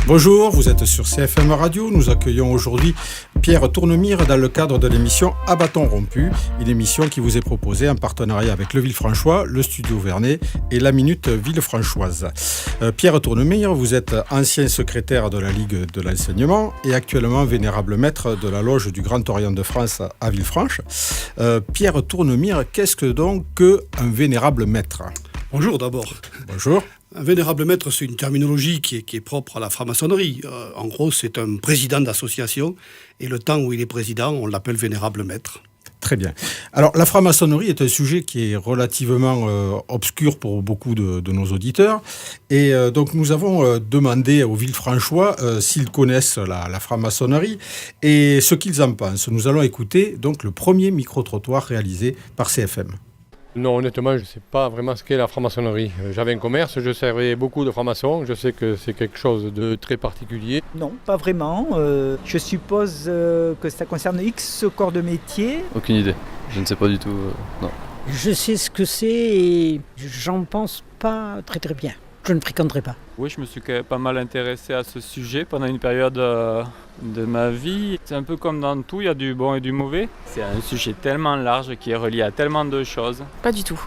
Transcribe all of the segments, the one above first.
Bonjour, vous êtes sur CFM Radio. Nous accueillons aujourd'hui Pierre Tournemire dans le cadre de l'émission À bâton rompu, une émission qui vous est proposée en partenariat avec Le Villefranchois, le Studio Vernet et la Minute Villefranchoise. Pierre Tournemire, vous êtes ancien secrétaire de la Ligue de l'enseignement et actuellement vénérable maître de la loge du Grand Orient de France à Villefranche. Pierre Tournemire, qu'est-ce que donc qu'un vénérable maître ? Bonjour d'abord. Bonjour. Un vénérable maître, c'est une terminologie qui est propre à la franc-maçonnerie. En gros, c'est un président d'association et le temps où il est président, on l'appelle vénérable maître. Très bien. Alors, la franc-maçonnerie est un sujet qui est relativement obscur pour beaucoup de nos auditeurs. Et donc, nous avons demandé aux Villefranchois s'ils connaissent la franc-maçonnerie et ce qu'ils en pensent. Nous allons écouter donc le premier micro-trottoir réalisé par CFM. Non, honnêtement, je ne sais pas vraiment ce qu'est la franc-maçonnerie. J'avais un commerce, je servais beaucoup de francs-maçons. Je sais que c'est quelque chose de très particulier. Non, pas vraiment. Je suppose que ça concerne X corps de métier. Aucune idée. Je ne sais pas du tout. Non. Je sais ce que c'est et j'en pense pas très bien. Je ne fréquenterai pas. Oui, je me suis pas mal intéressé à ce sujet pendant une période de ma vie. C'est un peu comme dans tout, il y a du bon et du mauvais. C'est un sujet tellement large qui est relié à tellement de choses. Pas du tout.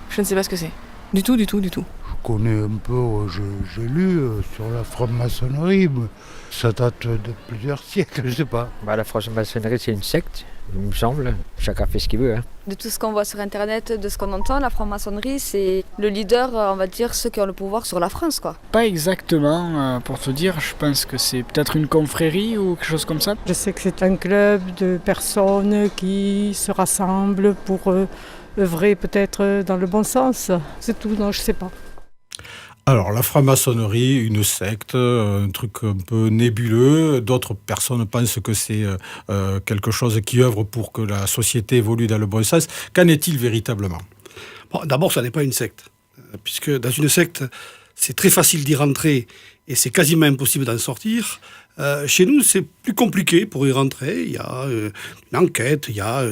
Je ne sais pas ce que c'est. Du tout. Je connais un peu, j'ai lu sur la franc-maçonnerie, mais ça date de plusieurs siècles, je sais pas. La franc-maçonnerie, c'est une secte, il me semble. Chacun fait ce qu'il veut. De tout ce qu'on voit sur Internet, de ce qu'on entend, la franc-maçonnerie, c'est le leader, on va dire, ceux qui ont le pouvoir sur la France, quoi. Pas exactement, pour te dire, je pense que c'est peut-être une confrérie ou quelque chose comme ça. Je sais que c'est un club de personnes qui se rassemblent pour œuvrer peut-être dans le bon sens. C'est tout, non, je sais pas. Alors, la franc-maçonnerie, une secte, un truc un peu nébuleux. D'autres personnes pensent que c'est quelque chose qui œuvre pour que la société évolue dans le bon sens. Qu'en est-il véritablement ? D'abord, ça n'est pas une secte, puisque dans une secte, c'est très facile d'y rentrer et c'est quasiment impossible d'en sortir. Chez nous, c'est plus compliqué pour y rentrer. Il y a une enquête, il y a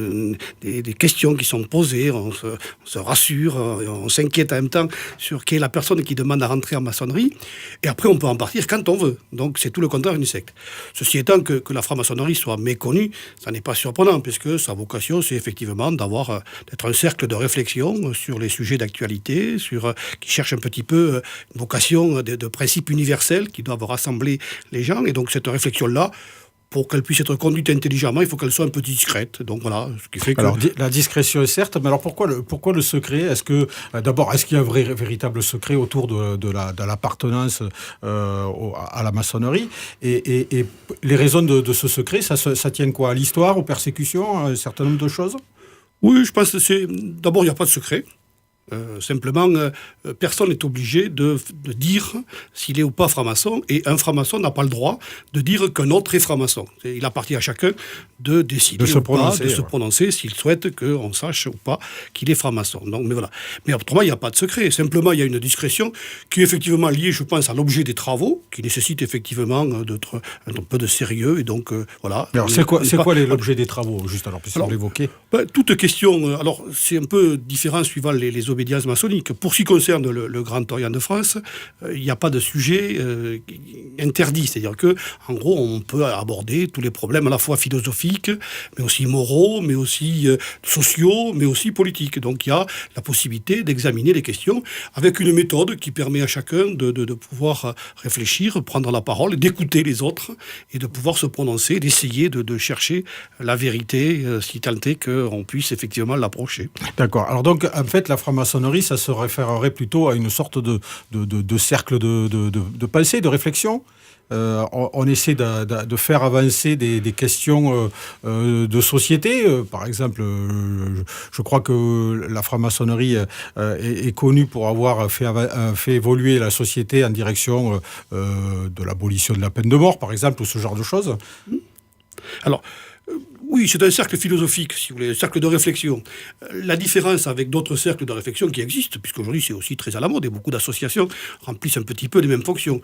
des questions qui sont posées, on se rassure, on s'inquiète en même temps sur qui est la personne qui demande à rentrer en maçonnerie. Et après, on peut en partir quand on veut. Donc, c'est tout le contraire d'une secte. Ceci étant, que la franc-maçonnerie soit méconnue, ça n'est pas surprenant, puisque sa vocation, c'est effectivement d'être un cercle de réflexion sur les sujets d'actualité, qui cherche un petit peu une vocation de principes universels qui doivent rassembler les gens. Et donc, cette réflexion-là, pour qu'elle puisse être conduite intelligemment, il faut qu'elle soit un peu discrète. Donc voilà, ce qui fait que... Alors, la discrétion, certes, mais alors pourquoi le secret ? Est-ce qu'il y a un véritable secret autour de l'appartenance à la maçonnerie ? Et les raisons de ce secret, ça tient quoi ? À l'histoire, aux persécutions, à un certain nombre de choses ? Oui, je pense que d'abord, il n'y a pas de secret. Simplement, personne n'est obligé de dire s'il est ou pas franc-maçon, et un franc-maçon n'a pas le droit de dire qu'un autre est franc-maçon. Il appartient à chacun de décider se prononcer s'il souhaite qu'on sache ou pas qu'il est franc-maçon. Donc, mais autrement, il n'y a pas de secret. Simplement, il y a une discrétion qui est effectivement liée, je pense, à l'objet des travaux, qui nécessite effectivement d'être un peu de sérieux. Et donc, voilà. Alors, c'est quoi l'objet des travaux, juste alors, puisqu'on l'évoquait ? Toute question, alors c'est un peu différent suivant les obédiences maçonniques. Pour ce qui concerne le Grand Orient de France, il n'y a pas de sujet interdit. C'est-à-dire qu'en gros, on peut aborder tous les problèmes à la fois philosophiques, mais aussi moraux, mais aussi sociaux, mais aussi politiques. Donc il y a la possibilité d'examiner les questions avec une méthode qui permet à chacun de pouvoir réfléchir, prendre la parole, d'écouter les autres et de pouvoir se prononcer, d'essayer de chercher la vérité, si tant est qu'on puisse effectivement l'approcher. D'accord. Alors donc, en fait, la franc-maçonnerie, ça se référerait plutôt à une sorte de cercle de pensée, de réflexion. On essaie de faire avancer des questions de société. Par exemple, je crois que la franc-maçonnerie est connue pour avoir fait évoluer la société en direction de l'abolition de la peine de mort, par exemple, ou ce genre de choses. Alors, Oui, c'est un cercle philosophique, si vous voulez, un cercle de réflexion. La différence avec d'autres cercles de réflexion qui existent, puisqu'aujourd'hui c'est aussi très à la mode et beaucoup d'associations remplissent un petit peu les mêmes fonctions.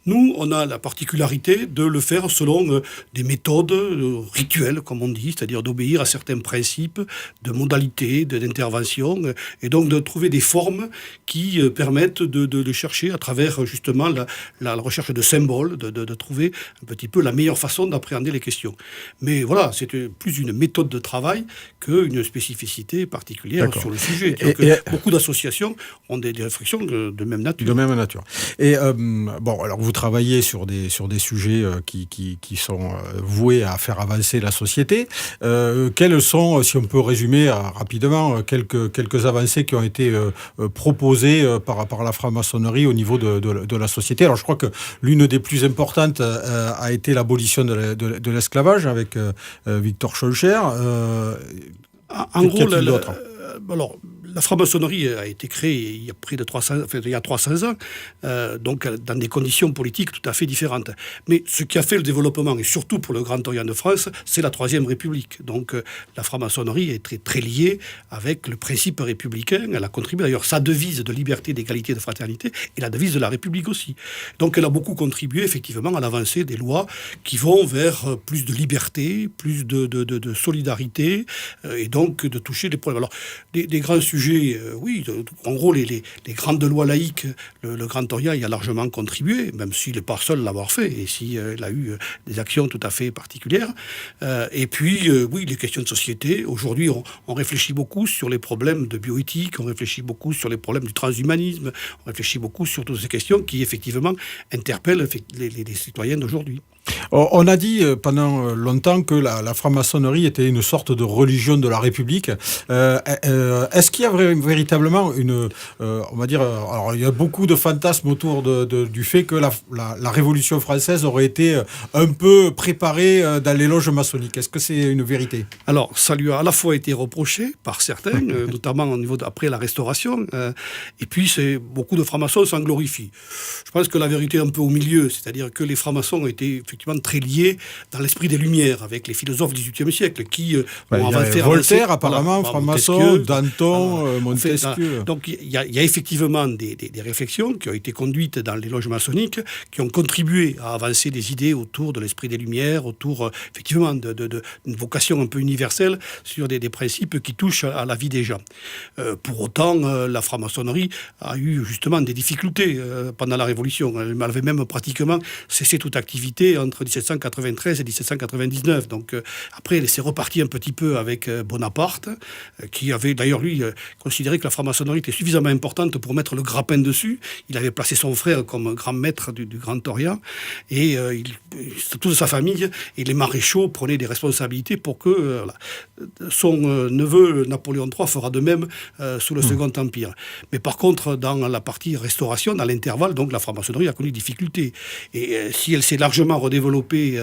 Nous, on a la particularité de le faire selon des méthodes rituelles, comme on dit, c'est-à-dire d'obéir à certains principes, de modalités, d'intervention, et donc de trouver des formes qui permettent de chercher à travers justement la recherche de symboles, de trouver un petit peu la meilleure façon d'appréhender les questions. Mais voilà, c'est plus une méthode de travail qu'une spécificité particulière sur le sujet. Beaucoup d'associations ont des réflexions de même nature. De même nature. Et bon, alors vous travaillez sur des sujets qui sont voués à faire avancer la société. Quelles sont, si on peut résumer rapidement, quelques avancées qui ont été proposées par la franc-maçonnerie au niveau de la société? Alors je crois que l'une des plus importantes a été l'abolition de l'esclavage avec Victor Schœlcher. En gros, la franc-maçonnerie a été créée il y a près de 300 ans, donc dans des conditions politiques tout à fait différentes. Mais ce qui a fait le développement, et surtout pour le Grand Orient de France, c'est la Troisième République. Donc la franc-maçonnerie est très, très liée avec le principe républicain. Elle a contribué, d'ailleurs, sa devise de liberté, d'égalité, de fraternité, et la devise de la République aussi. Donc elle a beaucoup contribué, effectivement, à l'avancée des lois qui vont vers plus de liberté, plus de solidarité, et donc de toucher les problèmes. Alors, des grands sujets, oui, en gros, les grandes lois laïques, le Grand Orient y a largement contribué, même s'il n'est pas seul à l'avoir fait, et s'il a eu des actions tout à fait particulières. Et puis, oui, les questions de société. Aujourd'hui, on réfléchit beaucoup sur les problèmes de bioéthique, on réfléchit beaucoup sur les problèmes du transhumanisme, on réfléchit beaucoup sur toutes ces questions qui, effectivement, interpellent les citoyens d'aujourd'hui. On a dit pendant longtemps que la franc-maçonnerie était une sorte de religion de la République. Est-ce qu'il y a véritablement on va dire, alors il y a beaucoup de fantasmes autour du fait que la Révolution française aurait été un peu préparée dans les loges maçonniques. Est-ce que c'est une vérité? Alors, ça lui a à la fois été reproché par certains, notamment au niveau après la Restauration, et puis beaucoup de francs-maçons s'en glorifient. Je pense que la vérité est un peu au milieu, c'est-à-dire que les francs-maçons ont été effectivement très liés dans l'esprit des Lumières, avec les philosophes du XVIIIe siècle qui ont avancé. Voltaire, apparemment, franc-maçon, Danton, Montesquieu. Donc il y a effectivement des réflexions qui ont été conduites dans les loges maçonniques, qui ont contribué à avancer des idées autour de l'esprit des Lumières, autour effectivement d'une vocation un peu universelle sur des principes qui touchent à la vie des gens. Pour autant, la franc-maçonnerie a eu justement des difficultés pendant la Révolution. Elle avait même pratiquement cessé toute activité entre 1793 et 1799. Donc après, elle s'est repartie un petit peu avec Bonaparte, qui avait d'ailleurs, lui, considéré que la franc-maçonnerie était suffisamment importante pour mettre le grappin dessus. Il avait placé son frère comme grand maître du Grand Orient, et toute sa famille et les maréchaux prenaient des responsabilités pour que son neveu Napoléon III fera de même sous le Second Empire. Mais par contre, dans la partie Restauration, dans l'intervalle, donc la franc-maçonnerie a connu des difficultés. Et si elle s'est largement redéveloppée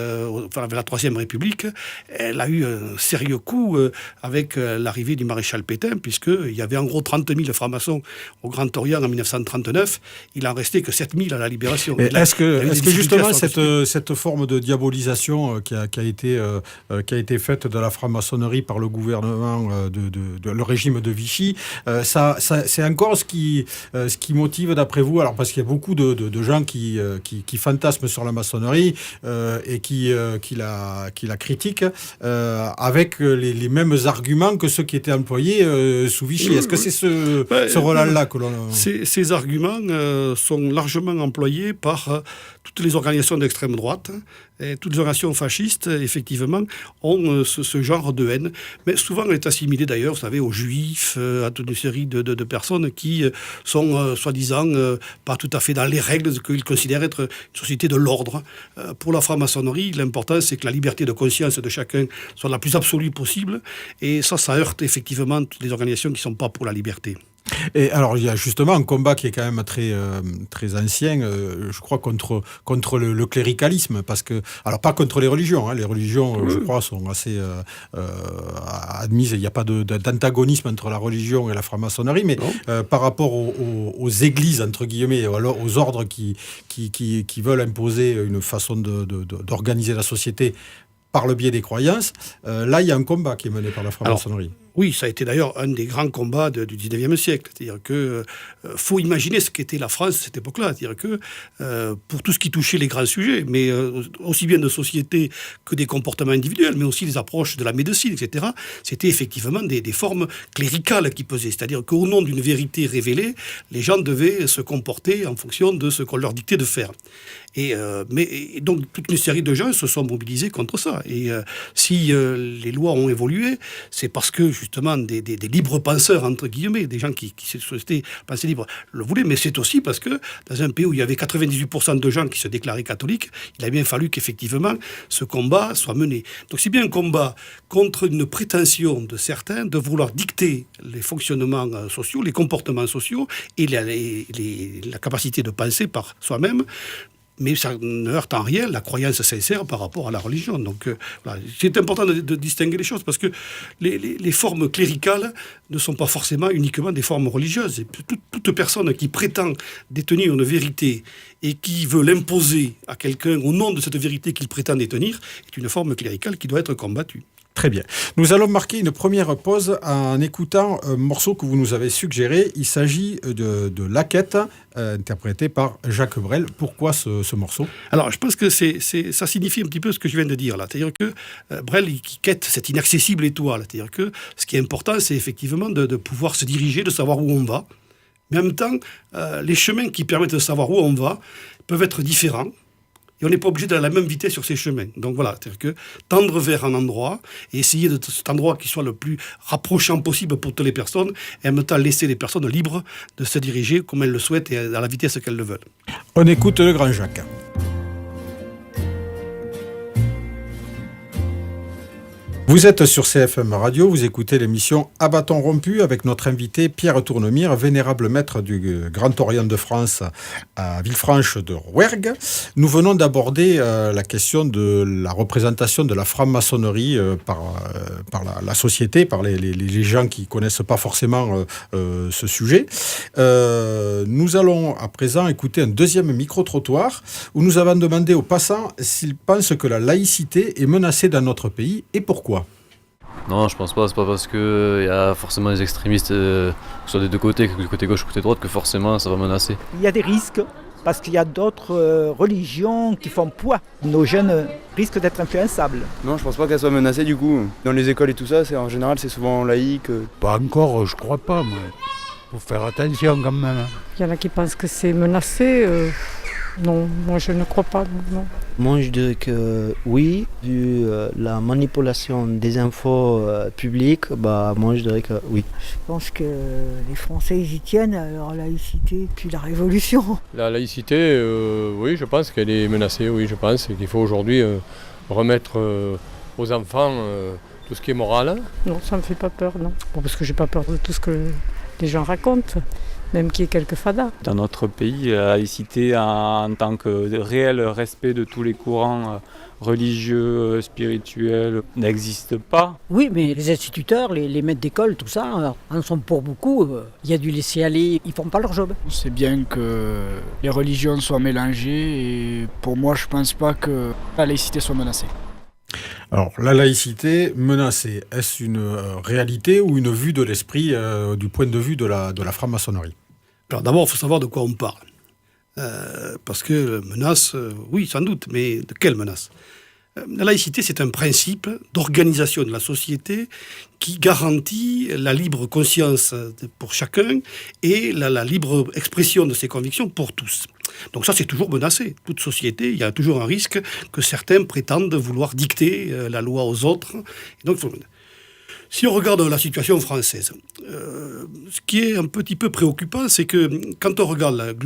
avec la Troisième République, elle a eu un sérieux coup avec l'arrivée du maréchal Pétain, puisqu'il y avait en gros 30 000 francs-maçons au Grand Orient en 1939. Il n'en restait que 7 000 à la Libération. Est-ce que justement cette forme de diabolisation qui a été faite de la franc-maçonnerie par le gouvernement le régime de Vichy, c'est encore ce qui motive d'après vous? Alors parce qu'il y a beaucoup de gens qui fantasment sur la maçonnerie et qui la critiquent avec les mêmes arguments que ceux qui étaient employés sous Vichy. Est-ce que c'est ce relais-là que l'on... Ces arguments sont largement employés par toutes les organisations d'extrême droite. Et toutes les organisations fascistes, effectivement, ont ce genre de haine. Mais souvent, elle est assimilée, d'ailleurs, vous savez, aux juifs, à toute une série de personnes qui sont, soi-disant, pas tout à fait dans les règles qu'ils considèrent être une société de l'ordre. Pour la franc-maçonnerie, l'important, c'est que la liberté de conscience de chacun soit la plus absolue possible. Et ça heurte, effectivement, toutes les organisations qui ne sont pas pour la liberté. Et alors, il y a justement un combat qui est quand même très ancien, je crois, contre le cléricalisme, parce que, alors pas contre les religions, les religions, je crois, sont assez admises, il n'y a pas d'antagonisme entre la religion et la franc-maçonnerie, mais par rapport aux églises, entre guillemets, aux ordres qui veulent imposer une façon d'organiser la société par le biais des croyances. Là, il y a un combat qui est mené par la franc-maçonnerie. Oui, ça a été d'ailleurs un des grands combats du 19e siècle. C'est-à-dire que faut imaginer ce qu'était la France à cette époque-là. C'est-à-dire que pour tout ce qui touchait les grands sujets, mais aussi bien de société que des comportements individuels, mais aussi les approches de la médecine, etc., c'était effectivement des formes cléricales qui pesaient. C'est-à-dire qu'au nom d'une vérité révélée, les gens devaient se comporter en fonction de ce qu'on leur dictait de faire. Et donc, toute une série de gens se sont mobilisés contre ça. Et si les lois ont évolué, c'est parce que, justement, des libres penseurs, entre guillemets, des gens qui se souhaitaient penser libre, le voulaient. Mais c'est aussi parce que, dans un pays où il y avait 98% de gens qui se déclaraient catholiques, il a bien fallu qu'effectivement, ce combat soit mené. Donc, c'est bien un combat contre une prétention de certains de vouloir dicter les fonctionnements sociaux, les comportements sociaux et la capacité de penser par soi-même. Mais ça ne heurte en rien la croyance sincère par rapport à la religion. Donc, voilà. C'est important de distinguer les choses, parce que les formes cléricales ne sont pas forcément uniquement des formes religieuses. Et toute personne qui prétend détenir une vérité et qui veut l'imposer à quelqu'un au nom de cette vérité qu'il prétend détenir est une forme cléricale qui doit être combattue. Très bien. Nous allons marquer une première pause en écoutant un morceau que vous nous avez suggéré. Il s'agit de La Quête, interprété par Jacques Brel. Pourquoi ce morceau ? Alors, je pense que ça signifie un petit peu ce que je viens de dire là. C'est-à-dire que Brel, il quête cette inaccessible étoile. C'est-à-dire que ce qui est important, c'est effectivement de pouvoir se diriger, de savoir où on va. Mais en même temps, les chemins qui permettent de savoir où on va peuvent être différents. Et on n'est pas obligé d'aller à la même vitesse sur ces chemins. Donc voilà, c'est-à-dire que tendre vers un endroit et essayer de cet endroit qui soit le plus rapprochant possible pour toutes les personnes, et en même temps laisser les personnes libres de se diriger comme elles le souhaitent et à la vitesse qu'elles le veulent. On écoute le grand Jacques. Vous êtes sur CFM Radio, vous écoutez l'émission À bâton rompu avec notre invité Pierre Tournemire, vénérable maître du Grand Orient de France à Villefranche de Rouergue. Nous venons d'aborder la question de la représentation de la franc-maçonnerie par la société, par les gens qui ne connaissent pas forcément ce sujet. Nous allons à présent écouter un deuxième micro-trottoir où nous avons demandé aux passants s'ils pensent que la laïcité est menacée dans notre pays et pourquoi. Non, je pense pas. C'est pas parce qu'il y a forcément des extrémistes, que ce soit des deux côtés, que du côté gauche ou côté droite, que forcément ça va menacer. Il y a des risques, parce qu'il y a d'autres religions qui font poids. Nos jeunes risquent d'être influençables. Non, je pense pas qu'elle soit menacée du coup. Dans les écoles et tout ça, en général, c'est souvent laïque. Pas encore, je crois pas, moi. Faut faire attention quand même. Il y en a qui pensent que c'est menacé. Non, moi je ne crois pas. Non. Moi je dirais que oui, vu la manipulation des infos publiques, moi je dirais que oui. Je pense que les Français ils y tiennent à leur laïcité depuis la Révolution. La laïcité, oui, je pense qu'elle est menacée, oui, je pense qu'il faut aujourd'hui remettre aux enfants tout ce qui est moral. Non, ça ne me fait pas peur, non. Bon, parce que j'ai pas peur de tout ce que les gens racontent. Même qu'il y ait quelques fadas. Dans notre pays, la laïcité en tant que réel respect de tous les courants religieux, spirituels, n'existe pas. Oui, mais les instituteurs, les maîtres d'école, tout ça, en sont pour beaucoup. Il y a du laisser-aller, ils font pas leur job. C'est bien que les religions soient mélangées et pour moi, je pense pas que la laïcité soit menacée. Alors, la laïcité menacée, est-ce une réalité ou une vue de l'esprit du point de vue de la franc-maçonnerie ? Alors d'abord, il faut savoir de quoi on parle. Parce que menace, oui, sans doute, mais de quelle menace ? La laïcité, c'est un principe d'organisation de la société qui garantit la libre conscience pour chacun et la libre expression de ses convictions pour tous. Donc ça, c'est toujours menacé. Toute société, il y a toujours un risque que certains prétendent vouloir dicter la loi aux autres. Et donc, si on regarde la situation française, ce qui est un petit peu préoccupant, c'est que quand on regarde,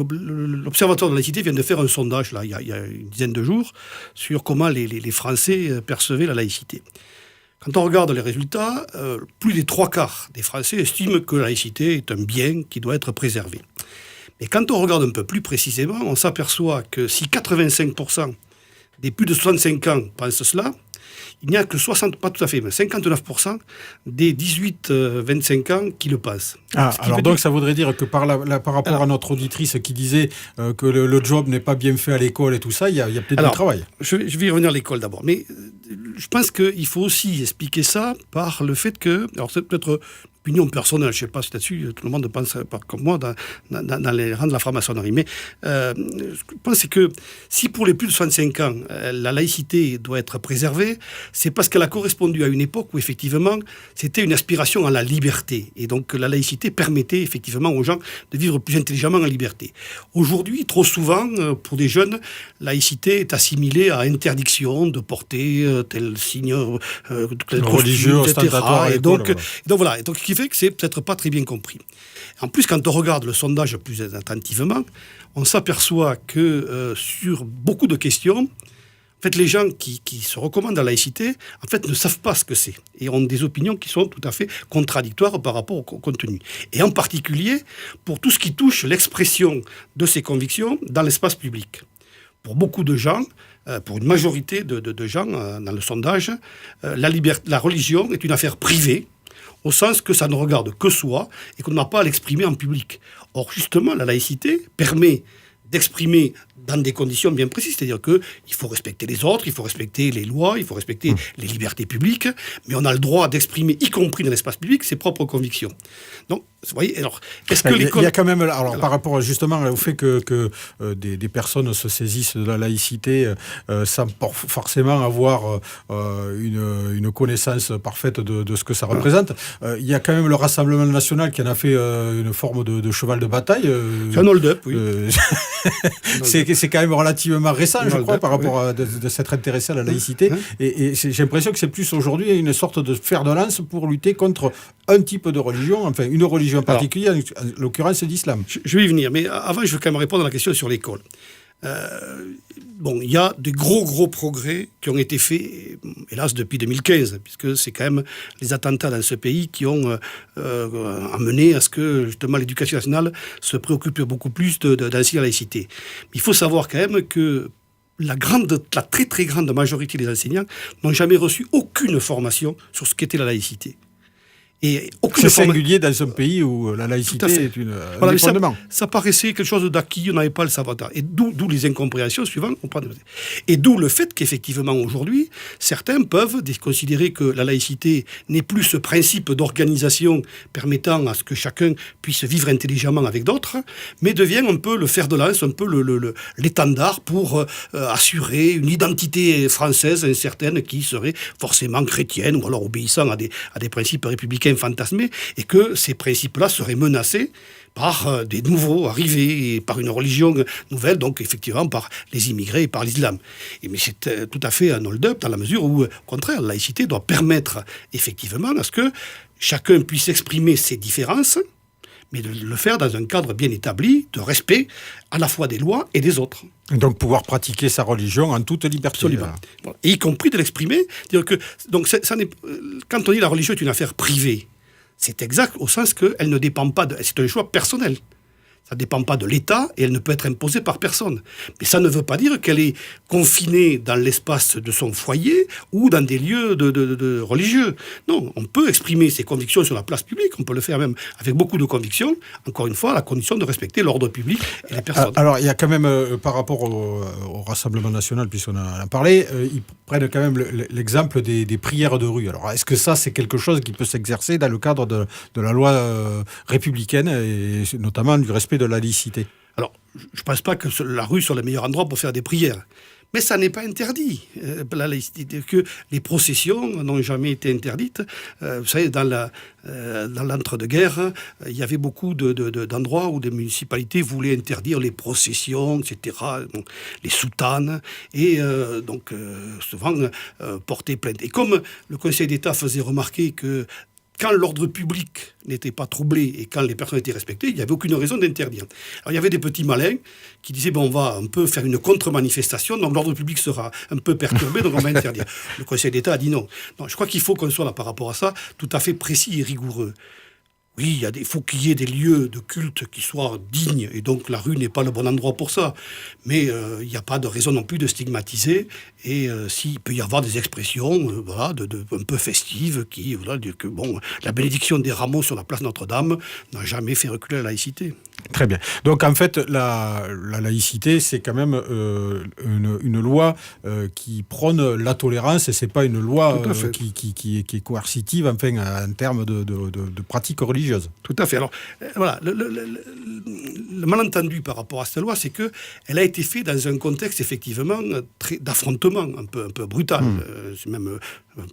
l'Observatoire de la laïcité vient de faire un sondage, là, il y a une dizaine de jours, sur comment les Français percevaient la laïcité. Quand on regarde les résultats, plus des 3/4 des Français estiment que la laïcité est un bien qui doit être préservé. Mais quand on regarde un peu plus précisément, on s'aperçoit que si 85% des plus de 65 ans pensent cela, il n'y a que 59% des 18-25 ans qui le passent. Alors donc ça voudrait dire que par rapport à notre auditrice qui disait que le job n'est pas bien fait à l'école et tout ça, il y a peut-être du travail. Je vais y revenir à l'école d'abord, mais je pense qu'il faut aussi expliquer ça par le fait que, alors c'est peut-être opinion personnelle, je ne sais pas si là-dessus tout le monde pense pas comme moi dans les rangs de la franc-maçonnerie, mais je pense que si pour les plus de 65 ans, la laïcité doit être préservée, c'est parce qu'elle a correspondu à une époque où effectivement c'était une aspiration à la liberté, et donc la laïcité permettait effectivement aux gens de vivre plus intelligemment en liberté. Aujourd'hui, trop souvent, pour des jeunes, laïcité est assimilée à interdiction de porter tel signe religieux, ostentatoire, et donc voilà. Et donc, ce qui fait que c'est peut-être pas très bien compris. En plus, quand on regarde le sondage plus attentivement, on s'aperçoit que sur beaucoup de questions, en fait, les gens qui se recommandent la laïcité, en fait, ne savent pas ce que c'est et ont des opinions qui sont tout à fait contradictoires par rapport au contenu. Et en particulier, pour tout ce qui touche l'expression de ces convictions dans l'espace public. Pour beaucoup de gens, pour une majorité de gens dans le sondage, la religion est une affaire privée, au sens que ça ne regarde que soi et qu'on n'a pas à l'exprimer en public. Or, justement, la laïcité permet d'exprimer dans des conditions bien précises, c'est-à-dire qu'il faut respecter les autres, il faut respecter les lois, il faut respecter les libertés publiques, mais on a le droit d'exprimer, y compris dans l'espace public, ses propres convictions. Donc, vous voyez, alors, est-ce que l'école... Il y a quand même, alors par rapport justement au fait que des personnes se saisissent de la laïcité sans forcément avoir une connaissance parfaite de ce que ça représente, il y a quand même le Rassemblement national qui en a fait une forme de cheval de bataille. C'est un hold-up, oui. C'est quand même relativement récent, je crois, par rapport à de s'être intéressé à la laïcité. Et j'ai l'impression que c'est plus aujourd'hui une sorte de fer de lance pour lutter contre un type de religion, enfin une religion en particulier, en l'occurrence c'est l'islam. Je vais y venir, mais avant je veux quand même répondre à la question sur l'école. Il y a des gros progrès qui ont été faits, hélas, depuis 2015, puisque c'est quand même les attentats dans ce pays qui ont amené à ce que, justement, l'éducation nationale se préoccupe beaucoup plus d'enseigner la laïcité. Mais il faut savoir quand même que la très très grande majorité des enseignants n'ont jamais reçu aucune formation sur ce qu'était la laïcité. C'est singulier dans un pays où la laïcité est un fondement. Ça paraissait quelque chose d'acquis, on n'avait pas le savoir. Et d'où les incompréhensions suivantes. Et d'où le fait qu'effectivement aujourd'hui, certains peuvent considérer que la laïcité n'est plus ce principe d'organisation permettant à ce que chacun puisse vivre intelligemment avec d'autres, mais devient un peu le fer de lance, un peu l'étendard pour assurer une identité française incertaine qui serait forcément chrétienne ou alors obéissant à des principes républicains fantasmés, et que ces principes-là seraient menacés par des nouveaux arrivés, et par une religion nouvelle, donc effectivement par les immigrés et par l'islam. Mais c'est tout à fait un hold-up dans la mesure où, au contraire, la laïcité doit permettre effectivement à ce que chacun puisse exprimer ses différences, mais de le faire dans un cadre bien établi, de respect à la fois des lois et des autres. Donc pouvoir pratiquer sa religion en toute liberté. Absolument. Et y compris de l'exprimer. Donc quand on dit la religion est une affaire privée, c'est exact au sens qu'elle ne dépend pas c'est un choix personnel. Ça ne dépend pas de l'État et elle ne peut être imposée par personne. Mais ça ne veut pas dire qu'elle est confinée dans l'espace de son foyer ou dans des lieux de religieux. Non, on peut exprimer ses convictions sur la place publique, on peut le faire même avec beaucoup de convictions, encore une fois, à la condition de respecter l'ordre public et les personnes. Alors, il y a quand même, par rapport au Rassemblement national, puisqu'on en a parlé, ils prennent quand même l'exemple des prières de rue. Alors, est-ce que ça, c'est quelque chose qui peut s'exercer dans le cadre de la loi républicaine, et notamment du respect de la laïcité? Alors, je ne pense pas que la rue soit le meilleur endroit pour faire des prières. Mais ça n'est pas interdit. La laïcité, que les processions n'ont jamais été interdites. Vous savez, dans l'entre-deux-guerres, il y avait beaucoup d'endroits où des municipalités voulaient interdire les processions, etc., les soutanes, et donc souvent porter plainte. Et comme le Conseil d'État faisait remarquer que quand l'ordre public n'était pas troublé et quand les personnes étaient respectées, il n'y avait aucune raison d'interdire. Alors il y avait des petits malins qui disaient on va un peu faire une contre-manifestation, donc l'ordre public sera un peu perturbé, donc on va interdire. Le Conseil d'État a dit non. Je crois qu'il faut qu'on soit là par rapport à ça tout à fait précis et rigoureux. Oui, il faut qu'il y ait des lieux de culte qui soient dignes, et donc la rue n'est pas le bon endroit pour ça. Mais il n'y a pas de raison non plus de stigmatiser, et s'il peut y avoir des expressions un peu festives, la bénédiction des rameaux sur la place Notre-Dame n'a jamais fait reculer la laïcité. Très bien. Donc en fait, la laïcité, c'est quand même une loi qui prône la tolérance, et c'est pas une loi qui est coercitive, enfin, en termes de pratiques religieuses. Tout à fait. Alors voilà, le malentendu par rapport à cette loi, c'est que elle a été faite dans un contexte effectivement d'affrontement un peu brutal, c'est même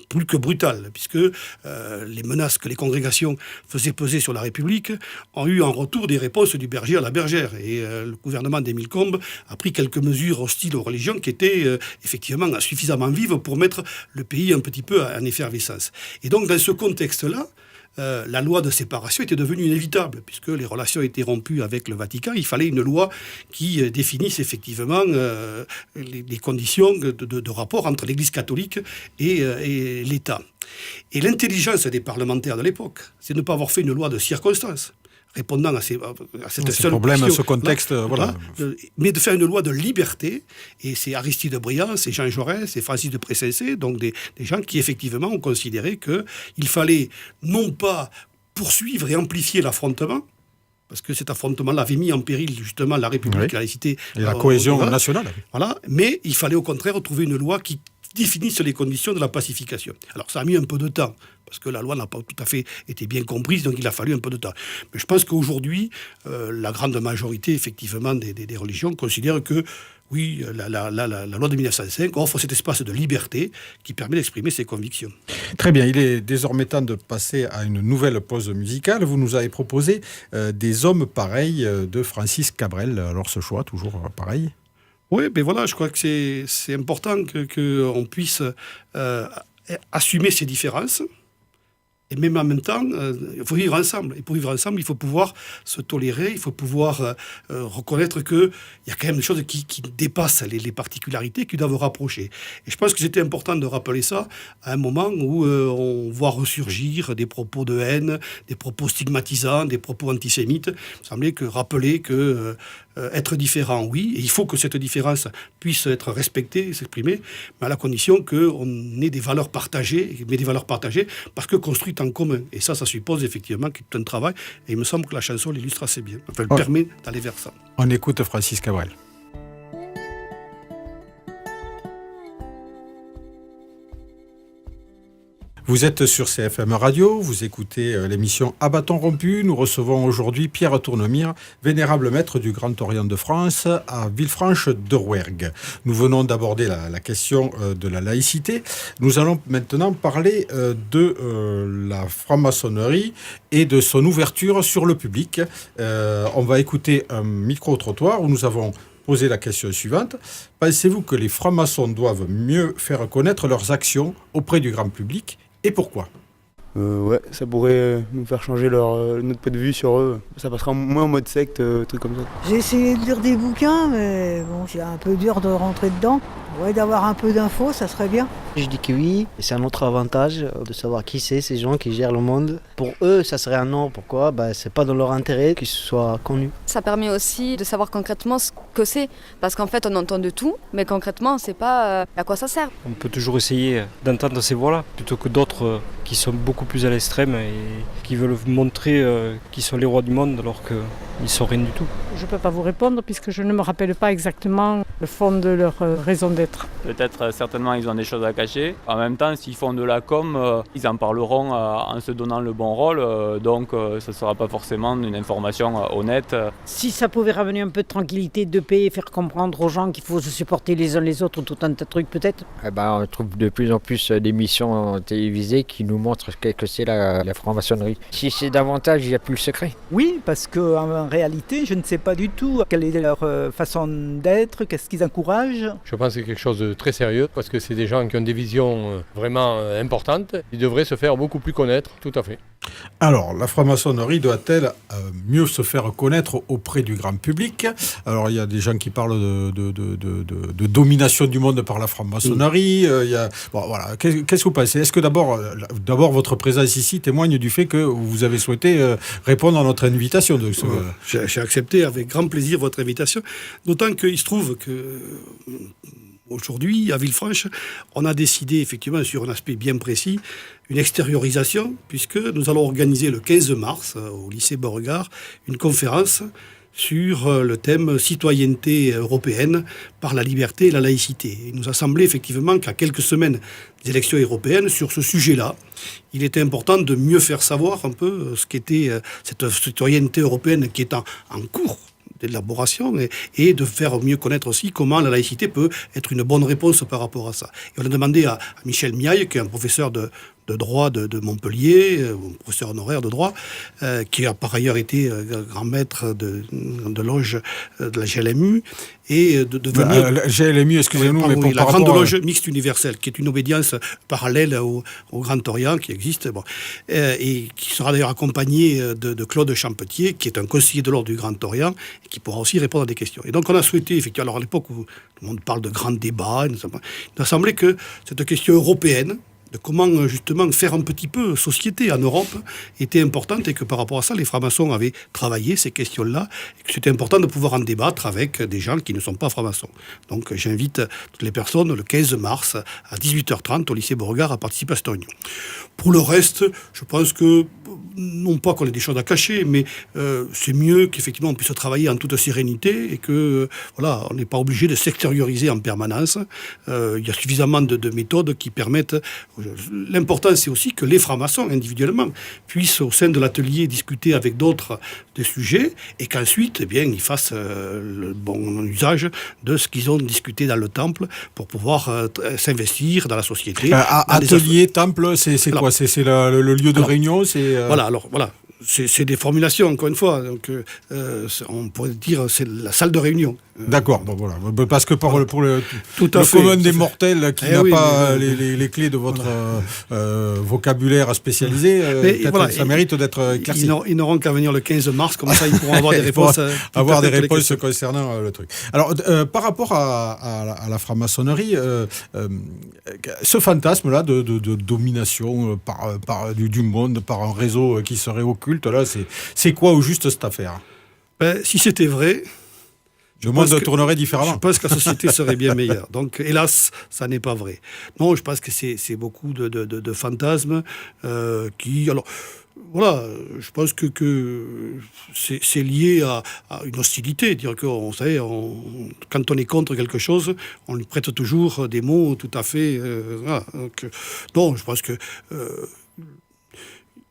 plus que brutal, puisque les menaces que les congrégations faisaient peser sur la République ont eu en retour des réponses du berger à la bergère. Et le gouvernement d'Émile Combes a pris quelques mesures hostiles aux religions qui étaient effectivement suffisamment vives pour mettre le pays un petit peu en effervescence. Et donc dans ce contexte-là, la loi de séparation était devenue inévitable, puisque les relations étaient rompues avec le Vatican. Il fallait une loi qui définisse effectivement les conditions de rapport entre l'Église catholique et l'État. Et l'intelligence des parlementaires de l'époque, c'est de ne pas avoir fait une loi de circonstance, répondant à cette seule problème, question, ce contexte, voilà. Mais de faire une loi de liberté, et c'est Aristide Briand, c'est Jean Jaurès, c'est Francis de Pressensé, donc des gens qui effectivement ont considéré qu'il fallait non pas poursuivre et amplifier l'affrontement, parce que cet affrontement-là avait mis en péril justement la République, la laïcité et la cohésion nationale. Voilà, mais il fallait au contraire trouver une loi qui définissent les conditions de la pacification. Alors ça a mis un peu de temps, parce que la loi n'a pas tout à fait été bien comprise, donc il a fallu un peu de temps. Mais je pense qu'aujourd'hui, la grande majorité, effectivement, des religions considèrent que, oui, la loi de 1905 offre cet espace de liberté qui permet d'exprimer ses convictions. Très bien, il est désormais temps de passer à une nouvelle pause musicale. Vous nous avez proposé Des hommes pareils de Francis Cabrel. Alors ce choix, toujours pareil ? Oui, mais voilà, je crois que c'est important qu'on puisse assumer ces différences. Et même en même temps, il faut vivre ensemble. Et pour vivre ensemble, il faut pouvoir se tolérer, il faut pouvoir reconnaître qu'il y a quand même des choses qui dépassent les particularités, qui doivent rapprocher. Et je pense que c'était important de rappeler ça à un moment où on voit ressurgir des propos de haine, des propos stigmatisants, des propos antisémites. Il me semblait que rappeler que être différent, oui, et il faut que cette différence puisse être respectée, s'exprimer, mais à la condition qu'on ait des valeurs partagées, mais des valeurs partagées parce que construites en commun. Et ça suppose effectivement qu'il y ait tout un travail, et il me semble que la chanson l'illustre assez bien. Enfin, elle permet d'aller vers ça. On écoute Francis Cabrel. Vous êtes sur CFM Radio, vous écoutez l'émission À bâton rompu. Nous recevons aujourd'hui Pierre Tournemire, vénérable maître du Grand Orient de France à Villefranche de Rouergue. Nous venons d'aborder la question de la laïcité. Nous allons maintenant parler de la franc-maçonnerie et de son ouverture sur le public. On va écouter un micro-trottoir où nous avons posé la question suivante. Pensez-vous que les francs-maçons doivent mieux faire connaître leurs actions auprès du grand public ? Et pourquoi ? Ouais, ça pourrait nous faire changer notre point de vue sur eux. Ça passera moins en mode secte, truc comme ça. J'ai essayé de lire des bouquins, mais bon, c'est un peu dur de rentrer dedans. Ouais, d'avoir un peu d'infos, ça serait bien. Je dis que oui, et c'est un autre avantage de savoir qui c'est, ces gens qui gèrent le monde. Pour eux, ça serait un non. Pourquoi ? C'est pas dans leur intérêt qu'ils soient connus. Ça permet aussi de savoir concrètement ce que c'est, parce qu'en fait on entend de tout, mais concrètement on ne sait pas à quoi ça sert. On peut toujours essayer d'entendre ces voix-là, plutôt que d'autres qui sont beaucoup plus à l'extrême et qui veulent montrer qu'ils sont les rois du monde alors qu'ils ne sont rien du tout. Je ne peux pas vous répondre puisque je ne me rappelle pas exactement le fond de leur raison d'être. Peut-être, certainement, ils ont des choses à cacher. En même temps, s'ils font de la com, ils en parleront en se donnant le bon rôle. Donc, ce ne sera pas forcément une information honnête. Si ça pouvait ramener un peu de tranquillité, de paix, et faire comprendre aux gens qu'il faut se supporter les uns les autres, tout un tas de trucs peut-être. On trouve de plus en plus d'émissions télévisées qui nous montrent ce que c'est la franc-maçonnerie. Si c'est davantage, il n'y a plus le secret. Oui, parce qu'en réalité, je ne sais pas du tout quelle est leur façon d'être, qu'est-ce qu'ils encouragent. Je pense que c'est quelque chose de très sérieux parce que c'est des gens qui ont des visions vraiment importantes. Ils devraient se faire beaucoup plus connaître, tout à fait. Alors, la franc-maçonnerie doit-elle mieux se faire connaître auprès du grand public? Alors, il y a des gens qui parlent de domination du monde par la franc-maçonnerie. Bon, voilà. Qu'est-ce que vous pensez? Est-ce que d'abord, votre présence ici témoigne du fait que vous avez souhaité répondre à notre invitation J'ai accepté avec grand plaisir votre invitation, d'autant qu'il se trouve que aujourd'hui, à Villefranche, on a décidé effectivement sur un aspect bien précis, une extériorisation, puisque nous allons organiser le 15 mars au lycée Beauregard une conférence sur le thème citoyenneté européenne par la liberté et la laïcité. Il nous a semblé effectivement qu'à quelques semaines des élections européennes, sur ce sujet-là, il était important de mieux faire savoir un peu ce qu'était cette citoyenneté européenne qui est en cours d'élaboration et de faire mieux connaître aussi comment la laïcité peut être une bonne réponse par rapport à ça. Et on a demandé à Michel Miaille, qui est un professeur de droit de Montpellier, professeur honoraire de droit, qui a par ailleurs été grand maître de loge de la GLMU, et de venir... GLMU, excusez-nous, mais pour la Grande Loge Mixte Universelle, qui est une obédience parallèle au Grand Orient, qui existe, et qui sera d'ailleurs accompagné de Claude Champetier, qui est un conseiller de l'ordre du Grand Orient, et qui pourra aussi répondre à des questions. Et donc on a souhaité, effectivement, alors à l'époque où tout le monde parle de grands débats, il nous a semblé que cette question européenne, de comment justement faire un petit peu société en Europe était importante, et que par rapport à ça, les francs-maçons avaient travaillé ces questions-là, et que c'était important de pouvoir en débattre avec des gens qui ne sont pas francs-maçons. Donc j'invite toutes les personnes le 15 mars à 18h30 au lycée Beauregard à participer à cette réunion. Pour le reste, je pense que, non pas qu'on ait des choses à cacher, mais c'est mieux qu'effectivement on puisse travailler en toute sérénité, et que voilà, on n'est pas obligé de s'extérioriser en permanence. Il y a suffisamment de méthodes qui permettent... L'important, c'est aussi que les francs-maçons, individuellement, puissent, au sein de l'atelier, discuter avec d'autres des sujets, et qu'ensuite, eh bien, ils fassent le bon usage de ce qu'ils ont discuté dans le temple pour pouvoir s'investir dans la société. Atelier, temple, c'est quoi? C'est le lieu de réunion? Voilà, alors, voilà. C'est des formulations, encore une fois. Donc, on pourrait dire c'est la salle de réunion. D'accord, bon, voilà. Parce que pour le commun des mortels qui n'a pas les clés de votre vocabulaire spécialisé, voilà, ça mérite d'être éclairci. Ils n'auront qu'à venir le 15 mars, comme ça ils pourront avoir des réponses. Avoir des réponses concernant le truc. Alors, par rapport à la franc-maçonnerie, ce fantasme-là de domination du monde par un réseau qui serait occulte, là, c'est quoi au juste cette affaire? Si c'était vrai... Le monde tournerait différemment. Je pense que la société serait bien meilleure. Donc, hélas, ça n'est pas vrai. Non, je pense que c'est beaucoup de fantasmes qui... Alors, voilà, je pense que c'est lié à une hostilité. Dire qu'on savait, quand on est contre quelque chose, on lui prête toujours des mots tout à fait... voilà. Donc, non, je pense que...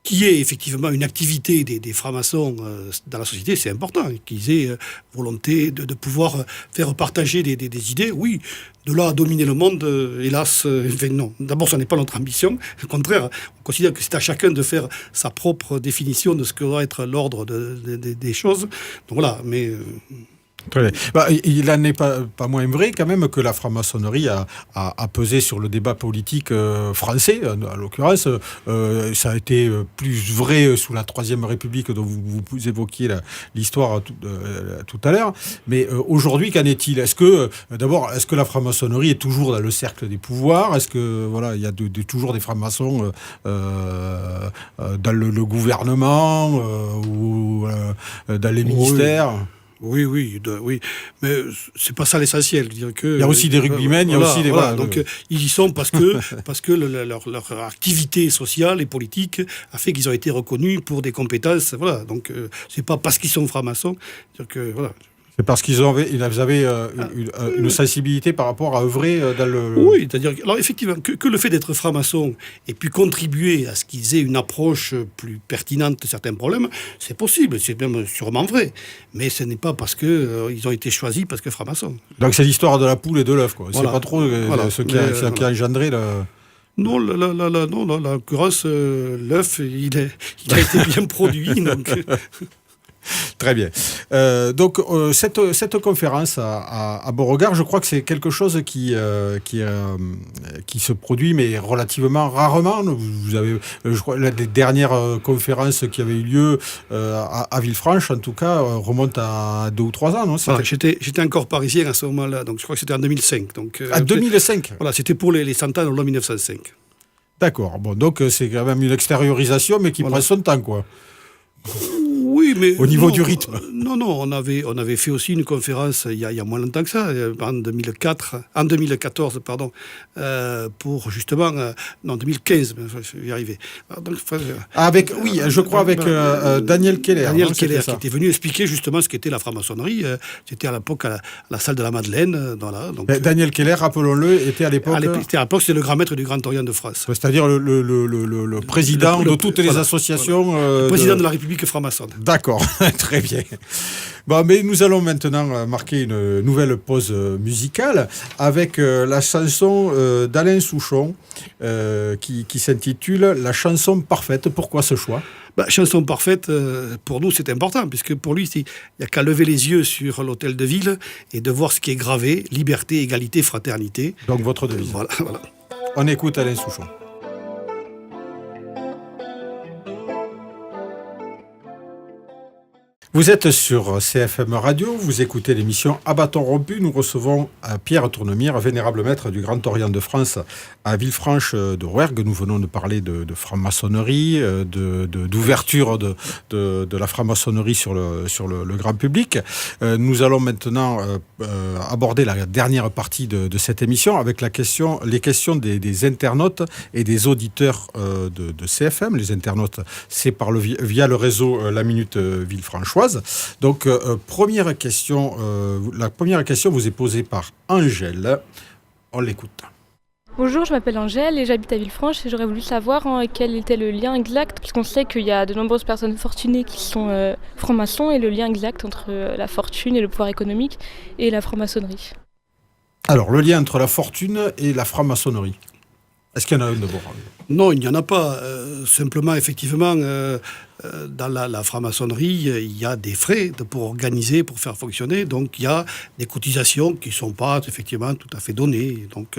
qu'il y ait effectivement une activité des francs-maçons dans la société, c'est important. Qu'ils aient volonté de pouvoir faire partager des idées, oui. De là à dominer le monde, hélas, non. D'abord, ce n'est pas notre ambition. Au contraire, on considère que c'est à chacun de faire sa propre définition de ce que doit être l'ordre des choses. Donc voilà, mais... Très bien. Il n'en est pas moins vrai quand même que la franc-maçonnerie a pesé sur le débat politique français, en l'occurrence. Ça a été plus vrai sous la Troisième République dont vous évoquiez l'histoire tout à l'heure. Mais aujourd'hui, qu'en est-il? Est-ce que la franc-maçonnerie est toujours dans le cercle des pouvoirs? Est-ce que il y a toujours des francs-maçons dans le gouvernement ou dans les ministères? Oui, mais c'est pas ça l'essentiel. Il y a aussi des rugbymen, il y a aussi des... Voilà, donc ils y sont parce que leur activité sociale et politique a fait qu'ils ont été reconnus pour des compétences. Voilà, donc c'est pas parce qu'ils sont francs-maçons. Voilà. C'est parce qu'ils avaient une sensibilité par rapport à œuvrer dans le... Oui, c'est-à-dire... Alors effectivement, que le fait d'être franc-maçon ait pu contribuer à ce qu'ils aient une approche plus pertinente de certains problèmes, c'est possible, c'est même sûrement vrai. Mais ce n'est pas parce qu'ils ont été choisis parce que francs-maçons. Donc c'est l'histoire de la poule et de l'œuf, quoi. Voilà. C'est pas trop ce qui a engendré le... Non, en l'occurrence, l'œuf, il a été bien produit, donc... Très bien. Cette conférence à Beauregard, je crois que c'est quelque chose qui se produit, mais relativement rarement. Vous avez, je crois, les dernières conférences qui avaient eu lieu à Villefranche, en tout cas, remontent à 2 ou 3 ans, non? Voilà, j'étais encore parisien à ce moment-là, donc je crois que c'était en 2005. Donc, 2005. Voilà, c'était pour les 100 ans de l'an 1905. D'accord. Bon, donc c'est quand même une extériorisation, mais qui prend son temps, quoi. Oui, mais au niveau du rythme. Non, on avait fait aussi une conférence il y a moins longtemps que ça, en 2014, pour justement, non, 2015, je vais y arriver. Donc, avec Daniel Keller. Daniel Keller, qui était venu expliquer justement ce qu'était la franc-maçonnerie. C'était à l'époque à la salle de la Madeleine. Daniel Keller, rappelons-le, était à l'époque. C'était le grand maître du Grand Orient de France. C'est-à-dire le président de toutes les associations. Le président de la République franc-maçonne. D'accord, très bien. Bon, mais nous allons maintenant marquer une nouvelle pause musicale avec la chanson d'Alain Souchon qui s'intitule « La chanson parfaite ». Pourquoi ce choix ? Chanson parfaite, pour nous, c'est important, puisque pour lui, il n'y a qu'à lever les yeux sur l'hôtel de ville et de voir ce qui est gravé, liberté, égalité, fraternité. Donc votre devise. Voilà. On écoute Alain Souchon. Vous êtes sur CFM Radio, vous écoutez l'émission À bâton rompu. Nous recevons Pierre Tournemire, vénérable maître du Grand Orient de France à Villefranche de Rouergue. Nous venons de parler de franc-maçonnerie, d'ouverture de la franc-maçonnerie sur le grand public. Nous allons maintenant aborder la dernière partie de cette émission avec les questions des internautes et des auditeurs de CFM. Les internautes, c'est via le réseau La Minute Villefranchoise. Donc, la première question vous est posée par Angèle. On l'écoute. Bonjour, je m'appelle Angèle et j'habite à Villefranche et j'aurais voulu savoir quel était le lien exact, puisqu'on sait qu'il y a de nombreuses personnes fortunées qui sont francs-maçons, et le lien exact entre la fortune et le pouvoir économique et la franc-maçonnerie. Alors, le lien entre la fortune et la franc-maçonnerie. Est-ce qu'il y en a un d'abord ? Non, il n'y en a pas. Simplement, effectivement, dans la franc-maçonnerie, il y a des frais pour organiser, pour faire fonctionner. Donc, il y a des cotisations qui ne sont pas effectivement tout à fait données. Donc,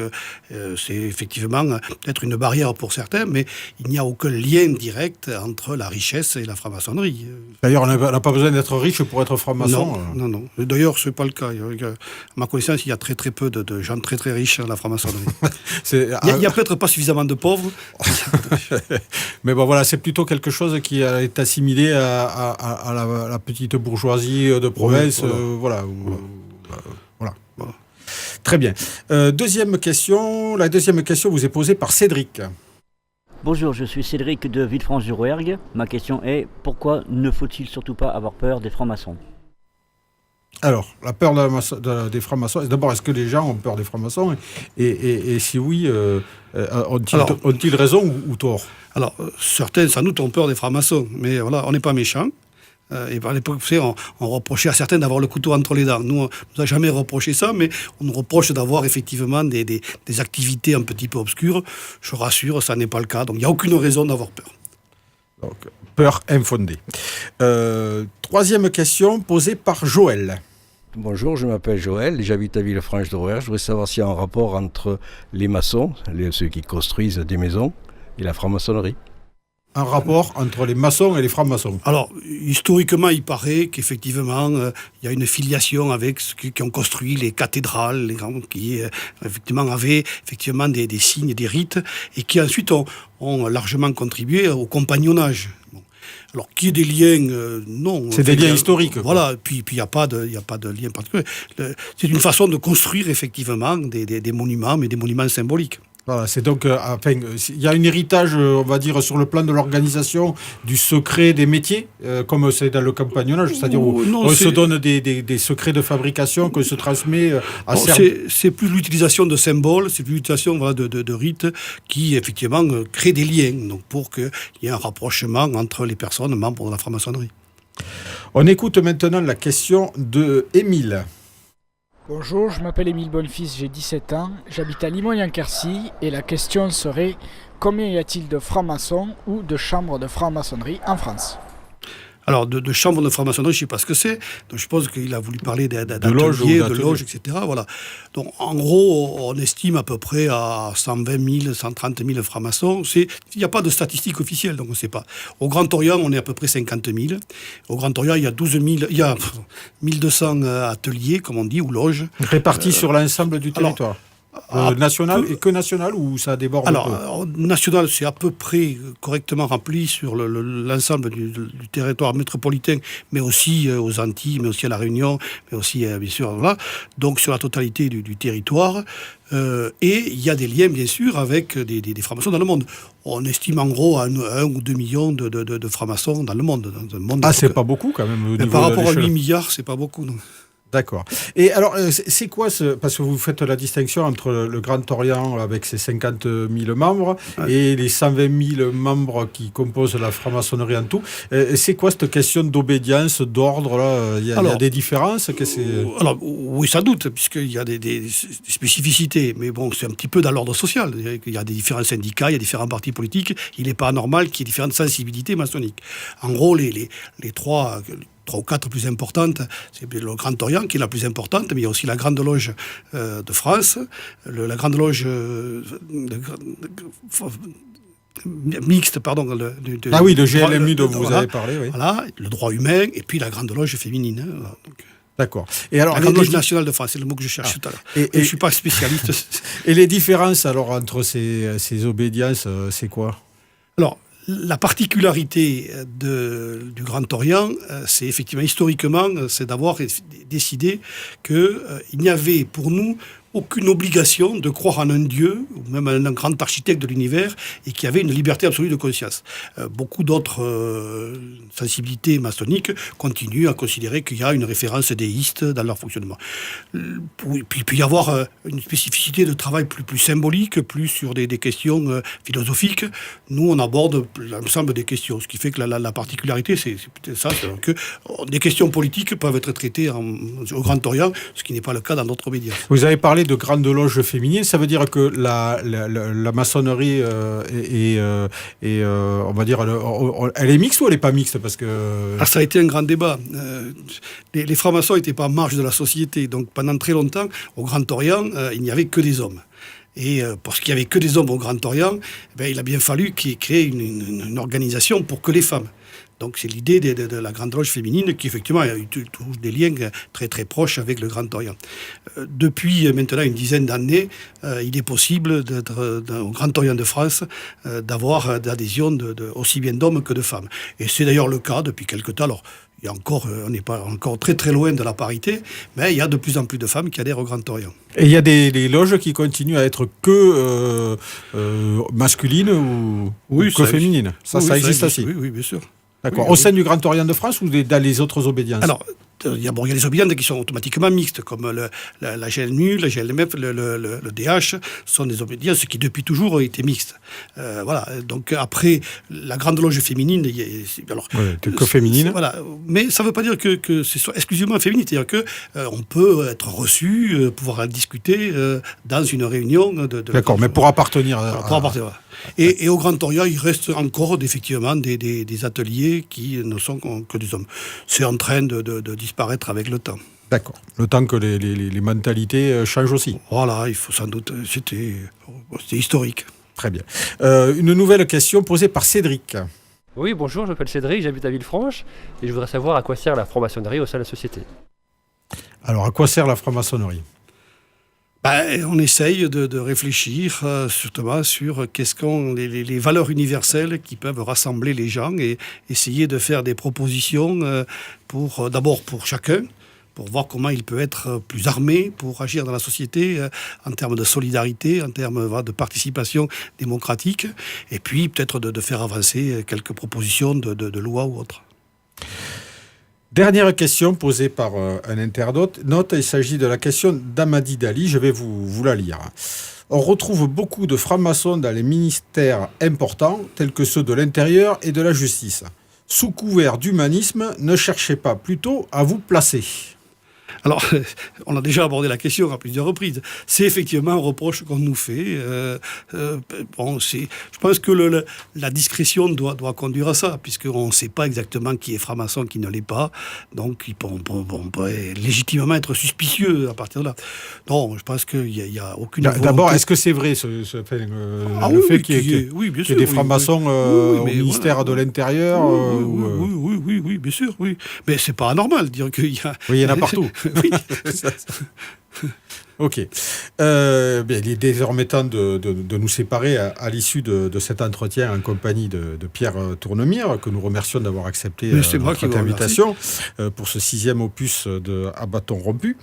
c'est effectivement peut-être une barrière pour certains, mais il n'y a aucun lien direct entre la richesse et la franc-maçonnerie. D'ailleurs, on n'a pas besoin d'être riche pour être franc-maçon. Non. D'ailleurs, ce n'est pas le cas. À ma connaissance, il y a très très peu de gens très très riches dans la franc-maçonnerie. Il n'y a peut-être pas suffisamment de pauvres. Mais bon, voilà, c'est plutôt quelque chose qui est assimilé à la petite bourgeoisie de province. Voilà. Très bien. Deuxième question. La deuxième question vous est posée par Cédric. Bonjour, je suis Cédric de Villefranche-du-Rouergue. Ma question est, pourquoi ne faut-il surtout pas avoir peur des francs-maçons ? Alors, la peur des francs-maçons, d'abord, est-ce que les gens ont peur des francs-maçons ? Et si oui, ont-ils raison ou tort ? Alors, certains, sans doute, ont peur des francs-maçons, mais voilà, on n'est pas méchants. Et par l'époque, on reprochait à certains d'avoir le couteau entre les dents. Nous, on ne nous a jamais reproché ça, mais on nous reproche d'avoir effectivement des activités un petit peu obscures. Je rassure, ça n'est pas le cas. Donc, il n'y a aucune raison d'avoir peur. Donc, peur infondée. Troisième question posée par Joël. Bonjour, je m'appelle Joël, j'habite à Villefranche de Rouergue. Je voudrais savoir s'il y a un rapport entre les maçons, ceux qui construisent des maisons, et la franc-maçonnerie. Un rapport entre les maçons et les francs-maçons. Alors, historiquement, il paraît qu'effectivement, il y a une filiation avec ceux qui ont construit les cathédrales, qui effectivement avaient des signes, des rites, et qui ensuite ont largement contribué au compagnonnage. Alors, qu'il y ait des liens, non. C'est des liens historiques. Voilà, puis il n'y a pas de lien particulier. C'est une façon de construire effectivement des monuments, mais des monuments symboliques. Voilà, c'est donc, il y a un héritage, on va dire, sur le plan de l'organisation du secret des métiers, comme c'est dans le compagnonnage, c'est-à-dire où on se donne des secrets de fabrication qu'on se transmet à certains. C'est plus l'utilisation de symboles, c'est plus l'utilisation de rites qui, effectivement, créent des liens, donc pour qu'il y ait un rapprochement entre les personnes membres de la franc-maçonnerie. On écoute maintenant la question de Émile. Bonjour, je m'appelle Émile Bonnefils, j'ai 17 ans, j'habite à Limogne-en-Quercy et la question serait combien y a-t-il de francs-maçons ou de chambres de franc-maçonnerie en France ? Alors, de chambre de franc-maçonnerie, je ne sais pas ce que c'est. Donc, je pense qu'il a voulu parler d'ateliers, de loges, etc. Voilà. Donc, en gros, on estime à peu près à 120 000, 130 000 francs-maçons. Il n'y a pas de statistiques officielles, donc on ne sait pas. Au Grand Orient, on est à peu près 50 000. Au Grand Orient, il y a 1200 ateliers, comme on dit, ou loges. Répartis sur l'ensemble du territoire. National et que national ou ça déborde? Alors, national, c'est à peu près correctement rempli sur l'ensemble du territoire métropolitain, mais aussi aux Antilles, mais aussi à La Réunion, mais aussi, bien sûr, là. Donc, sur la totalité du territoire. Et il y a des liens, bien sûr, avec des francs-maçons dans le monde. On estime en gros à 1 ou 2 millions de francs-maçons dans le monde. C'est pas beaucoup quand même. Par rapport à 8 milliards, c'est pas beaucoup, non. D'accord. Et alors, c'est quoi parce que vous faites la distinction entre le Grand Orient avec ses 50 000 membres et les 120 000 membres qui composent la franc-maçonnerie en tout. C'est quoi cette question d'obédience, d'ordre là? Il y a des différences Alors, oui, sans doute, puisqu'il y a des spécificités. Mais bon, c'est un petit peu dans l'ordre social. Il y a des différents syndicats, il y a différents partis politiques. Il n'est pas anormal qu'il y ait différentes sensibilités maçonniques. En gros, les trois ou quatre plus importantes, c'est le Grand Orient qui est la plus importante, mais il y a aussi la Grande Loge de France, la Grande Loge mixte, pardon. Le GLMU dont vous avez parlé, oui. Voilà, le droit humain, et puis la Grande Loge féminine. Voilà, donc. D'accord. Et alors, la Grande Loge nationale de France, c'est le mot que je cherche tout à l'heure. Et je ne suis pas spécialiste. Et les différences alors entre ces obédiences, c'est quoi? Alors, la particularité du Grand Orient, c'est effectivement, historiquement, c'est d'avoir décidé qu'il n'y avait pour nous aucune obligation de croire en un dieu, ou même en un grand architecte de l'univers, et qui avait une liberté absolue de conscience. Beaucoup d'autres sensibilités maçonniques continuent à considérer qu'il y a une référence déiste dans leur fonctionnement. Puis il peut y avoir une spécificité de travail plus symbolique, plus sur des questions philosophiques. Nous, on aborde l'ensemble des questions, ce qui fait que la particularité, c'est peut-être ça, c'est que des questions politiques peuvent être traitées au Grand Orient, ce qui n'est pas le cas dans d'autres obédiences. Vous avez parlé de grandes loges féminines, ça veut dire que la maçonnerie on va dire, elle est mixte ou elle n'est pas mixte parce que... Ça a été un grand débat. Les francs-maçons n'étaient pas en marge de la société, donc pendant très longtemps, au Grand Orient, il n'y avait que des hommes. Et parce qu'il n'y avait que des hommes au Grand Orient, il a bien fallu qu'il crée une organisation pour que les femmes. Donc c'est l'idée de la Grande Loge féminine qui effectivement a eu des liens très très proches avec le Grand Orient. Depuis maintenant une dizaine d'années, il est possible au Grand Orient de France d'avoir d'adhésion aussi bien d'hommes que de femmes. Et c'est d'ailleurs le cas depuis quelque temps. Alors, on n'est pas encore très très loin de la parité, mais il y a de plus en plus de femmes qui adhèrent au Grand Orient. Et il y a des loges qui continuent à être que masculines ou que féminines. Ça existe aussi. Oui, bien sûr. D'accord. Au sein du Grand Orient de France ou dans les autres obédiences? Alors, il y a des obédiences qui sont automatiquement mixtes, comme la GLMU, la GLMF, le DH, sont des obédiences qui depuis toujours ont été mixtes. Voilà. Donc après, la Grande Loge féminine, que féminine. Voilà. Mais ça ne veut pas dire que ce soit exclusivement féminine. C'est-à-dire que on peut être reçu, pouvoir discuter dans une réunion. D'accord, mais pour appartenir. Pour appartenir. Et au Grand Orient, il reste encore effectivement des ateliers qui ne sont que des hommes. C'est en train de disparaître avec le temps. D'accord. Le temps que les mentalités changent aussi. Voilà, il faut sans doute... C'était historique. Très bien. Une nouvelle question posée par Cédric. Oui, bonjour, je m'appelle Cédric, j'habite à Villefranche et je voudrais savoir à quoi sert la franc-maçonnerie au sein de la société. Alors, à quoi sert la franc-maçonnerie ? On essaye de réfléchir surtout sur qu'est-ce qu'ont les valeurs universelles qui peuvent rassembler les gens et essayer de faire des propositions d'abord pour chacun, pour voir comment il peut être plus armé pour agir dans la société en termes de solidarité, en termes de participation démocratique, et puis peut-être de faire avancer quelques propositions de loi ou autres. Dernière question posée par un internaute. Il s'agit de la question d'Amadi Dali. Je vais vous la lire. On retrouve beaucoup de francs-maçons dans les ministères importants, tels que ceux de l'Intérieur et de la Justice. Sous couvert d'humanisme, ne cherchez pas plutôt à vous placer. Alors, on a déjà abordé la question à plusieurs reprises. C'est effectivement un reproche qu'on nous fait. Je pense que la discrétion doit conduire à ça, puisqu'on ne sait pas exactement qui est franc-maçon, qui ne l'est pas. Donc, on peut légitimement être suspicieux à partir de là. Non, je pense qu'il n'y a aucune volonté. D'abord, est-ce que c'est vrai le fait qu'il y ait des francs-maçons au ministère de l'Intérieur Oui, bien sûr, oui. Mais c'est pas anormal de dire qu'il y a... Oui, il y en a partout. Oui. Ok. Il est désormais temps de nous séparer à l'issue de cet entretien en compagnie de Pierre Tournemire, que nous remercions d'avoir accepté notre invitation pour ce 6e opus de À bâton rompu.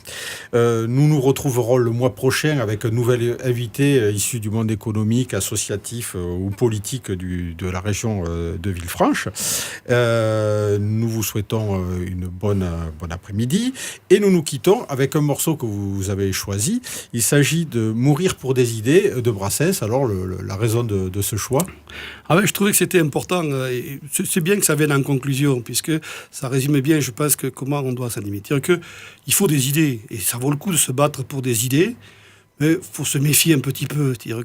Nous nous retrouverons le mois prochain avec un nouvel invité issu du monde économique, associatif ou politique de la région de Villefranche. Nous vous souhaitons une bonne après-midi et nous nous quittons avec un morceau que vous avez choisi. Il s'agit de Mourir pour des idées de Brassens. Alors, la raison de ce choix? Je trouvais que c'était important. C'est bien que ça vienne en conclusion, puisque ça résumait bien, je pense, comment on doit s'animer. C'est-à-dire qu'il faut des idées, et ça vaut le coup de se battre pour des idées, mais il faut se méfier un petit peu. C'est-à-dire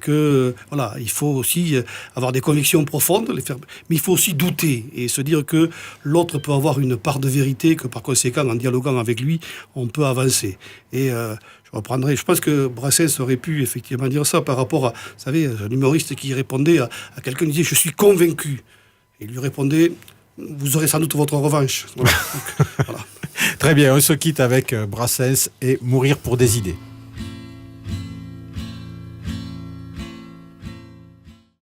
il faut aussi avoir des convictions profondes, mais il faut aussi douter et se dire que l'autre peut avoir une part de vérité, que par conséquent, en dialoguant avec lui, on peut avancer. Et je pense que Brassens aurait pu effectivement dire ça par rapport à, vous savez, un humoriste qui répondait à quelqu'un qui disait « Je suis convaincu ». Et il lui répondait « Vous aurez sans doute votre revanche ». Voilà. Très bien, on se quitte avec Brassens et Mourir pour des idées.